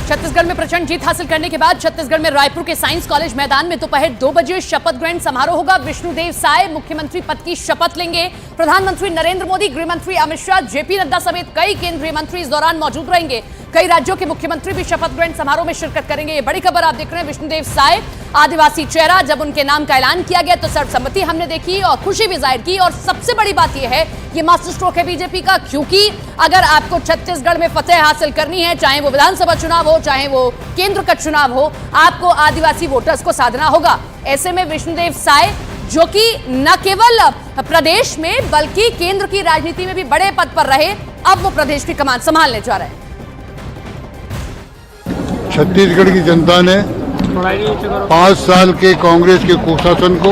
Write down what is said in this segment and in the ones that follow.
छत्तीसगढ़ में प्रचंड जीत हासिल करने के बाद छत्तीसगढ़ में रायपुर के साइंस कॉलेज मैदान में दोपहर 2 बजे शपथ ग्रहण समारोह होगा। विष्णुदेव साय मुख्यमंत्री पद की शपथ लेंगे। प्रधानमंत्री नरेंद्र मोदी, गृह मंत्री अमित शाह, जेपी नड्डा समेत कई केंद्रीय मंत्री इस दौरान मौजूद रहेंगे। कई राज्यों के मुख्यमंत्री भी शपथ ग्रहण समारोह में शिरकत करेंगे। ये बड़ी खबर आप देख रहे हैं। विष्णुदेव साय आदिवासी चेहरा, जब उनके नाम का ऐलान किया गया तो सर्वसम्मति हमने देखी और खुशी भी जाहिर की। और सबसे बड़ी बात यह है, ये मास्टर स्ट्रोक है बीजेपी का, क्योंकि अगर आपको छत्तीसगढ़ में फतेह हासिल करनी है, चाहे वो विधानसभा चुनाव हो, चाहे वो केंद्र का चुनाव हो, आपको आदिवासी वोटर्स को साधना होगा। ऐसे में विष्णुदेव साय, जो कि न केवल प्रदेश में बल्कि केंद्र की राजनीति में भी बड़े पद पर रहे, अब वो प्रदेश की कमान संभालने जा रहे हैं। छत्तीसगढ़ की जनता ने 5 साल के कांग्रेस के कुशासन को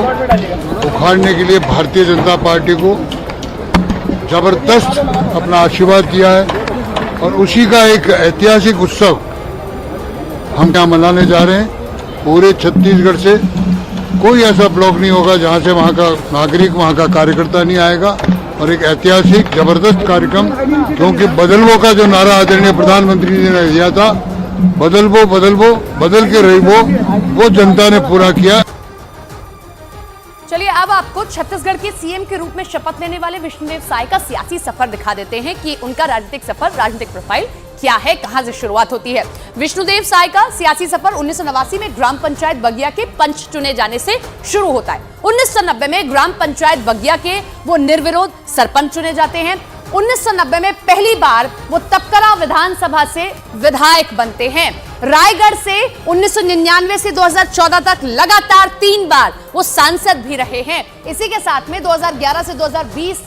उखाड़ने के लिए भारतीय जनता पार्टी को जबरदस्त अपना आशीर्वाद किया है और उसी का एक ऐतिहासिक उत्सव हम यहाँ मनाने जा रहे हैं। पूरे छत्तीसगढ़ से कोई ऐसा ब्लॉक नहीं होगा जहाँ से वहाँ का नागरिक, वहाँ का कार्यकर्ता नहीं आएगा और एक ऐतिहासिक जबरदस्त कार्यक्रम, क्योंकि बदलवो का जो नारा आदरणीय प्रधानमंत्री जी ने दिया था, बदलवो बदलवो बदल के रहिवो, वो जनता ने पूरा किया। चलिए अब आपको छत्तीसगढ़ के सीएम के रूप में शपथ लेने वाले विष्णुदेव साय का सियासी सफर दिखा देते हैं कि उनका राजनीतिक सफर, राजनीतिक प्रोफाइल क्या है, कहां से शुरुआत होती है। विष्णुदेव साय का सियासी सफर 1989 में ग्राम पंचायत बगिया के पंच चुने जाने से शुरू होता है। 1990 में ग्राम पंचायत बगिया के वो निर्विरोध सरपंच चुने जाते हैं। 1990 में पहली बार वो तपकरा विधानसभा से विधायक बनते हैं। रायगढ़ से 1999 से 2014 तक लगातार 3 बार वो सांसद भी रहे हैं। इसी के साथ में 2011 से 2020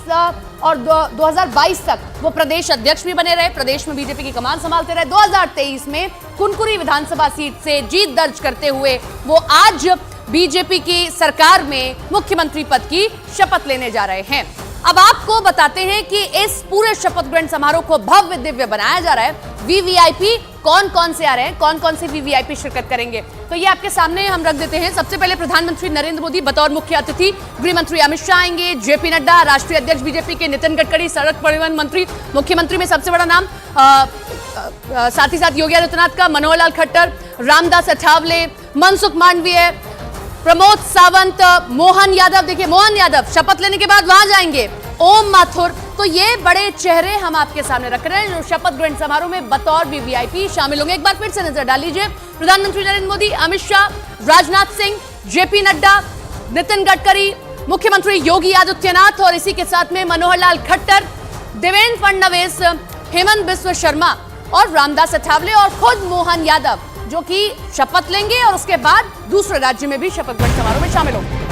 और 2022 तक वो प्रदेश अध्यक्ष भी बने रहे, प्रदेश में बीजेपी की कमान संभालते रहे। 2023 में कुनकुरी विधानसभा सीट से जीत दर्ज करते हुए वो आज बीजेपी की सरकार में मुख्यमंत्री पद की शपथ लेने जा रहे हैं। अब आपको बताते हैं कि इस पूरे शपथ ग्रहण समारोह को भव्य दिव्य बनाया जा रहा है। वीवीआईपी कौन कौन से आ रहे हैं, कौन कौन से वीवीआईपी शिरकत करेंगे, तो ये आपके सामने हम रख देते हैं। सबसे पहले प्रधानमंत्री नरेंद्र मोदी बतौर मुख्य अतिथि, गृह मंत्री अमित शाह आएंगे, जेपी नड्डा, राष्ट्रीय अध्यक्ष बीजेपी के नितिन गडकरी, सड़क परिवहन मंत्री, मुख्यमंत्री में सबसे बड़ा नाम साथ ही साथ योगी आदित्यनाथ का, मनोहर लाल खट्टर, रामदास अठावले, मनसुख मांडविया, प्रमोद सावंत, मोहन यादव। देखिए मोहन यादव शपथ लेने के बाद वहां जाएंगे, ओम माथुर। तो ये बड़े चेहरे हम आपके सामने रख रहे हैं जो शपथ ग्रहण समारोह में बतौर वीवीआईपी शामिल होंगे। एक बार फिर से नजर डाल लीजिए। प्रधानमंत्री नरेंद्र मोदी, अमित शाह, राजनाथ सिंह, जेपी नड्डा, नितिन गडकरी, मुख्यमंत्री योगी आदित्यनाथ और इसी के साथ में मनोहर लाल खट्टर, देवेंद्र फडणवीस, हेमंत बिस्व शर्मा और रामदास अठावले और खुद मोहन यादव, जो कि शपथ लेंगे और उसके बाद दूसरे राज्य में भी शपथ ग्रहण समारोह में शामिल होंगे।